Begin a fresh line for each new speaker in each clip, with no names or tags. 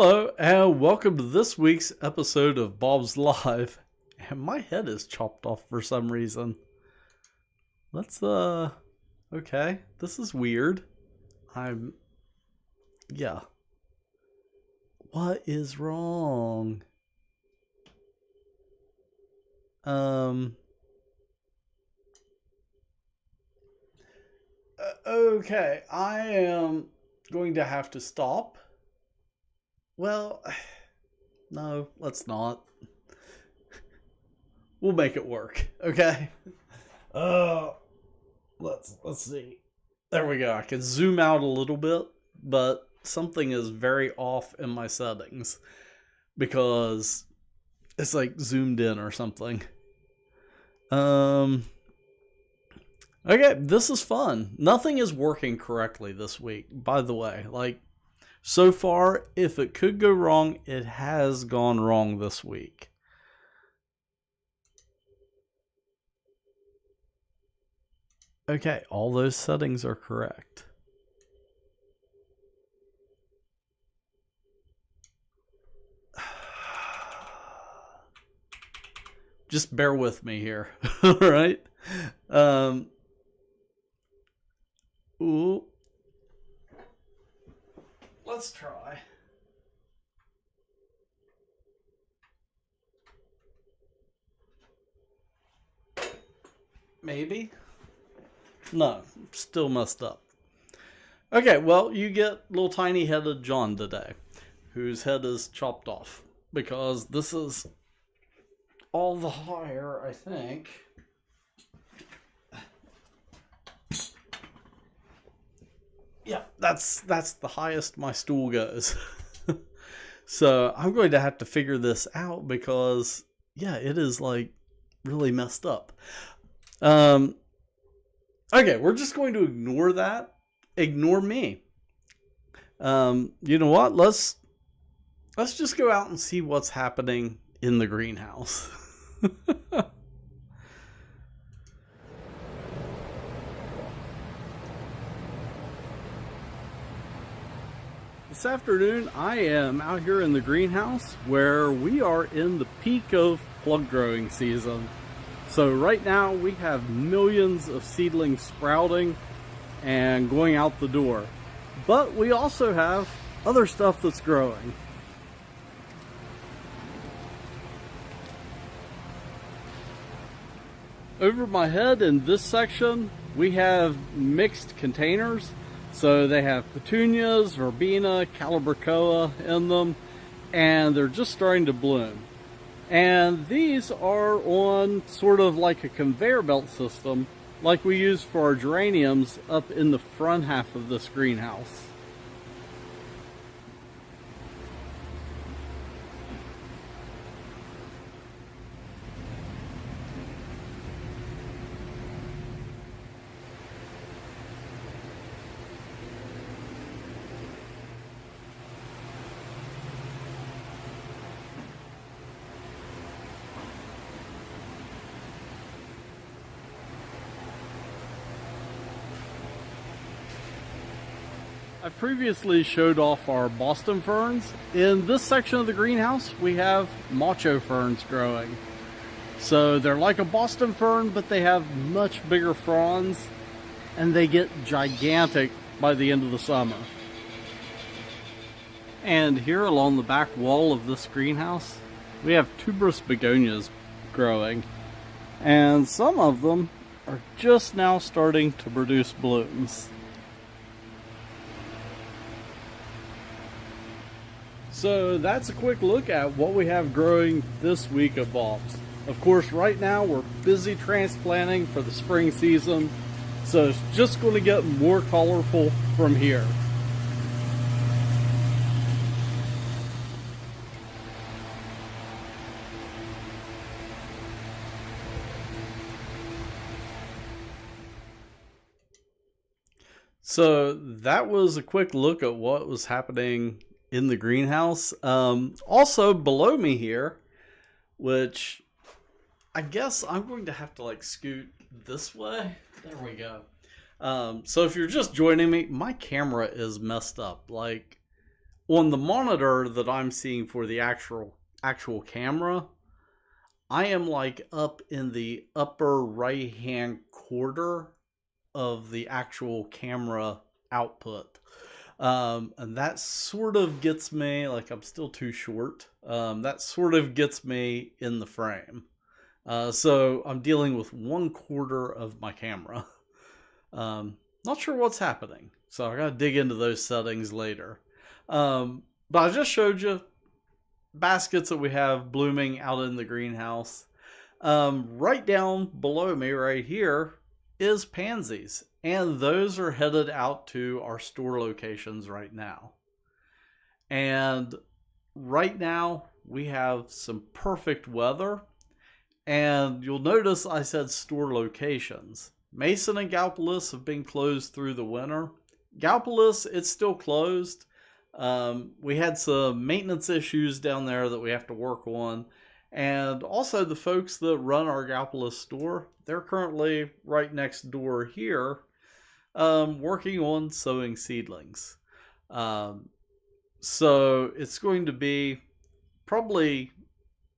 Hello, and welcome to this week's episode of Bob's Live. And my head is chopped off for some reason. Okay, this is weird. Yeah. What is wrong? Okay, I am going to have to stop. Well, no, let's not. We'll make it work, okay? Uh, let's see. There we go. I can zoom out a little bit, but something is very off in my settings because it's like zoomed in or something. Okay, this is fun. Nothing is working correctly this week, by the way. So far, if it could go wrong, it has gone wrong this week. Okay, all those settings are correct. Just bear with me here, all right? Ooh. Let's try. Maybe? No, still messed up. Okay, well, you get little tiny headed John today, whose head is chopped off, because this is all the higher, I think. Yeah, that's the highest my stool goes. So I'm going to have to figure this out because, yeah, it is like really messed up. Okay, we're just going to ignore that. Ignore me. You know what? Let's just go out and see what's happening in the greenhouse. This afternoon, I am out here in the greenhouse where we are in the peak of plug growing season. So right now we have millions of seedlings sprouting and going out the door. But we also have other stuff that's growing. Over my head in this section, we have mixed containers. So they have petunias, verbena, calibrachoa in them, and they're just starting to bloom. And these are on sort of like a conveyor belt system, like we use for our geraniums up in the front half of this greenhouse. I previously showed off our Boston ferns. In this section of the greenhouse, we have macho ferns growing. So they're like a Boston fern, but they have much bigger fronds, and they get gigantic by the end of the summer. And here along the back wall of this greenhouse, we have tuberous begonias growing. And some of them are just now starting to produce blooms. So that's a quick look at what we have growing this week at Bob's. Of course, right now we're busy transplanting for the spring season, so it's just going to get more colorful from here. So that was a quick look at what was happening in the greenhouse. Also below me here, which I guess I'm going to have to like scoot this way. There we go. So if you're just joining me, my camera is messed up. Like, On the monitor that I'm seeing for the actual camera, I am like up in the upper right hand quarter of the actual camera output. And that sort of gets me, like, I'm still too short. That sort of gets me in the frame. So I'm dealing with 1/4 of my camera. Not sure what's happening. So I gotta dig into those settings later. But I just showed you baskets that we have blooming out in the greenhouse. Right down below me right here is pansies. And those are headed out to our store locations right now. And right now we have some perfect weather. And you'll notice I said store locations. Mason and Gallipolis have been closed through the winter. Gallipolis, it's still closed. We had some maintenance issues down there that we have to work on. And also the folks that run our Gallipolis store, they're currently right next door here, working on sowing seedlings. So it's going to be probably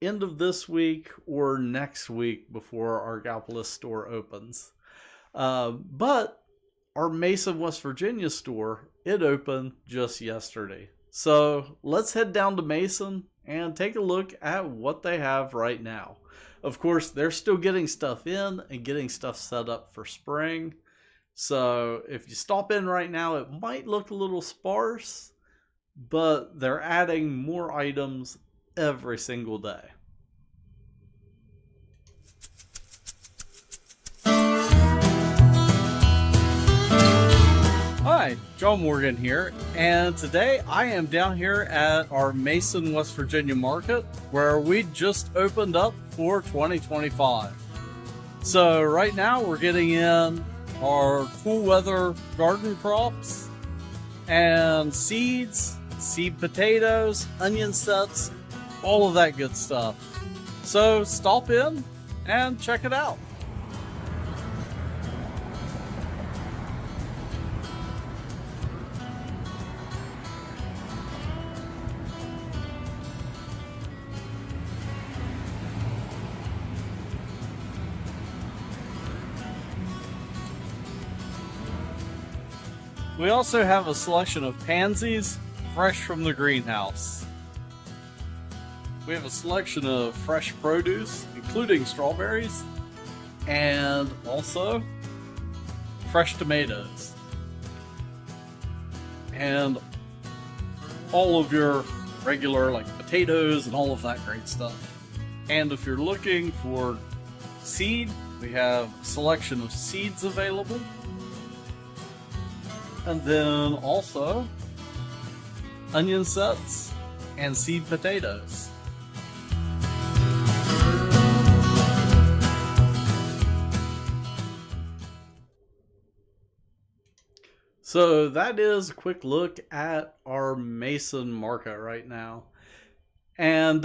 end of this week or next week before our Gallipolis store opens. But our Mason, West Virginia store, it opened just yesterday. So let's head down to Mason and take a look at what they have right now. Of course, they're still getting stuff in and getting stuff set up for spring. So if you stop in right now, it might look a little sparse, but they're adding more items every single day. Hi, John Morgan here, and today I am down here at our Mason, West Virginia market, where we just opened up for 2025. So right now we're getting in our cool weather garden crops and seeds, seed potatoes, onion sets, all of that good stuff. So stop in and check it out. We also have a selection of pansies fresh from the greenhouse. We have a selection of fresh produce, including strawberries, and also fresh tomatoes. And all of your regular like potatoes and all of that great stuff. And if you're looking for seed, we have a selection of seeds available. And then also onion sets and seed potatoes. So that is a quick look at our Mason market right now. And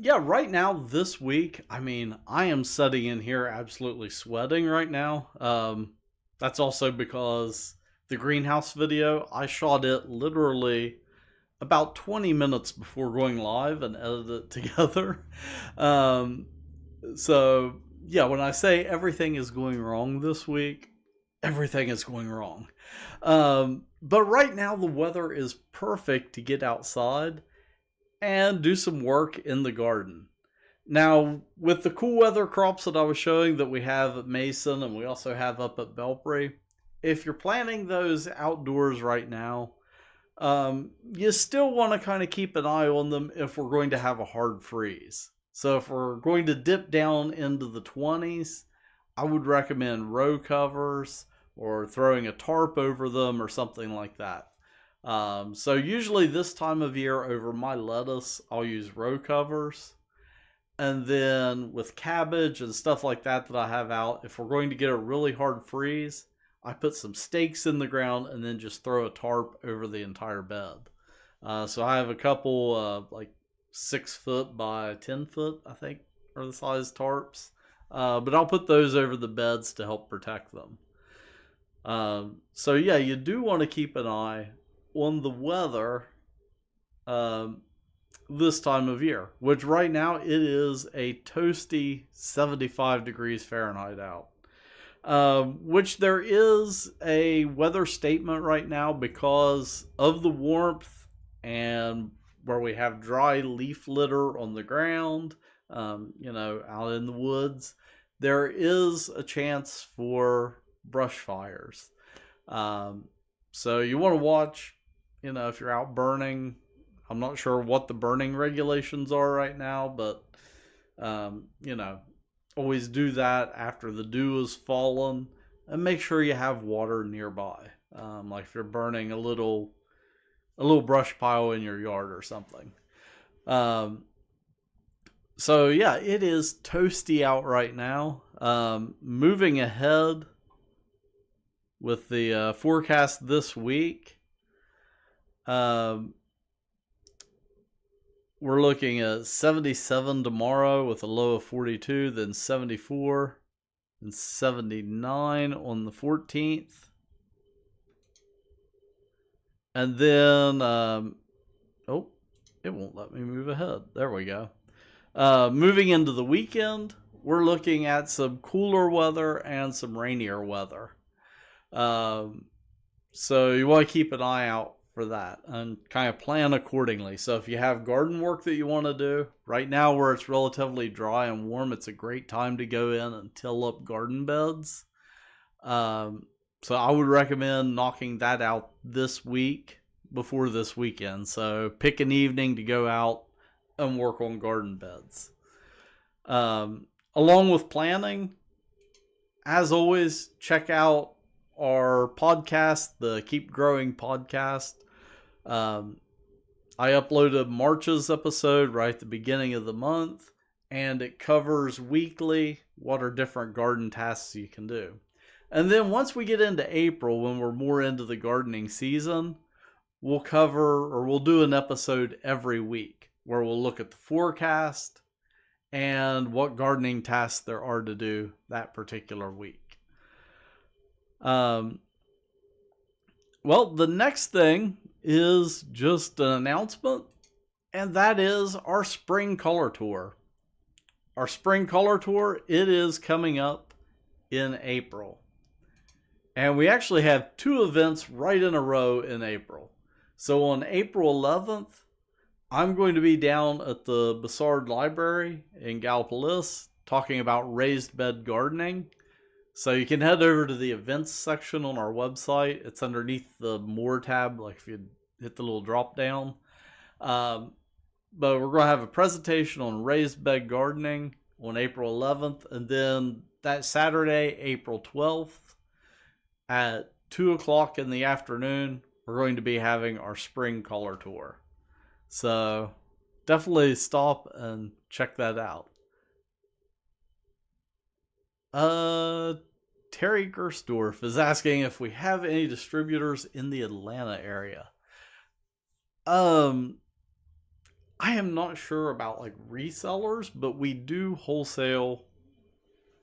yeah, right now this week, I mean, I am sitting in here absolutely sweating right now. That's also because the greenhouse video, I shot it literally about 20 minutes before going live and edited it together. So yeah, when I say everything is going wrong this week, everything is going wrong. But right now the weather is perfect to get outside and do some work in the garden. Now, with the cool weather crops that I was showing that we have at Mason and we also have up at Belpre, if you're planting those outdoors right now, you still want to kind of keep an eye on them if we're going to have a hard freeze. So if we're going to dip down into the 20s, I would recommend row covers or throwing a tarp over them or something like that. So usually this time of year over my lettuce, I'll use row covers. And then with cabbage and stuff like that I have out, if we're going to get a really hard freeze, I put some stakes in the ground and then just throw a tarp over the entire bed. So I have a couple like 6 foot by 10 foot, I think, are the size tarps. But I'll put those over the beds to help protect them. So yeah, you do want to keep an eye on the weather this time of year, which right now it is a toasty 75 degrees Fahrenheit out. Which there is a weather statement right now because of the warmth and where we have dry leaf litter on the ground, out in the woods. There is a chance for brush fires. So you want to watch, if you're out burning. I'm not sure what the burning regulations are right now, but, always do that after the dew has fallen, and make sure you have water nearby. Like if you're burning a little brush pile in your yard or something. So yeah, it is toasty out right now. Moving ahead with the forecast this week, we're looking at 77 tomorrow with a low of 42, then 74, and 79 on the 14th. And then, it won't let me move ahead. There we go. Moving into the weekend, we're looking at some cooler weather and some rainier weather. So you want to keep an eye out for that and kind of plan accordingly. So if you have garden work that you want to do, right now where it's relatively dry and warm, it's a great time to go in and till up garden beds. So I would recommend knocking that out this week before this weekend. So pick an evening to go out and work on garden beds. Along with planning, as always, check out our podcast, the Keep Growing podcast. I uploaded March's episode right at the beginning of the month, and it covers weekly what are different garden tasks you can do. And then once we get into April, when we're more into the gardening season, we'll do an episode every week where we'll look at the forecast and what gardening tasks there are to do that particular week. Well, the next thing is just an announcement, and that is our spring color tour. Our spring color tour, it is coming up in April. And we actually have 2 events right in a row in April. So on April 11th, I'm going to be down at the Bassard Library in Gallipolis talking about raised bed gardening. So you can head over to the events section on our website. It's underneath the More tab, like if you hit the little drop down. But we're going to have a presentation on raised bed gardening on April 11th. And then that Saturday, April 12th, at 2 o'clock in the afternoon, we're going to be having our spring color tour. So definitely stop and check that out. Terry Gersdorf is asking if we have any distributors in the Atlanta area. I am not sure about like resellers, but we do wholesale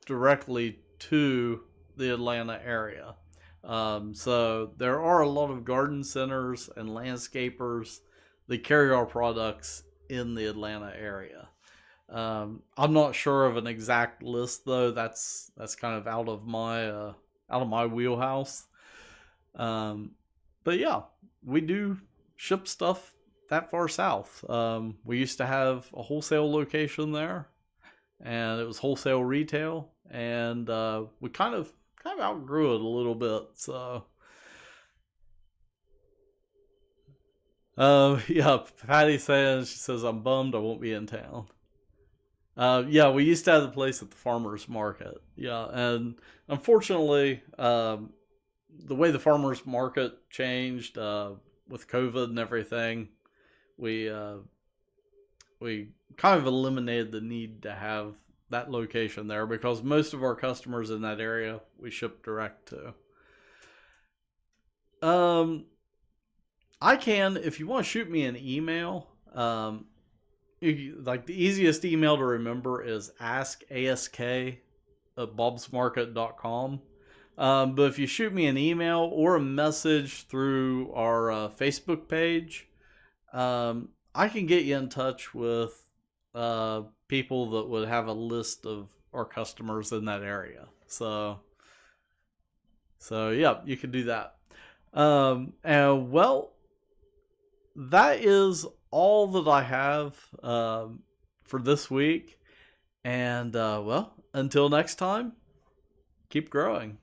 directly to the Atlanta area. So there are a lot of garden centers and landscapers that carry our products in the Atlanta area. I'm not sure of an exact list though. That's kind of out of my wheelhouse. But yeah, we do ship stuff that far south. We used to have a wholesale location there, and it was wholesale retail, and we kind of outgrew it a little bit. So yeah, Patty says, she says, I'm bummed I won't be in town. Yeah, we used to have the place at the farmer's market. Yeah, and unfortunately, the way the farmer's market changed with COVID and everything, we kind of eliminated the need to have that location there because most of our customers in that area we ship direct to. I can, if you want to shoot me an email, like the easiest email to remember is askask@bobsmarket.com. But if you shoot me an email or a message through our Facebook page, I can get you in touch with people that would have a list of our customers in that area. So yeah, you can do that. And well, that is all that I have for this week. And well, until next time, keep growing.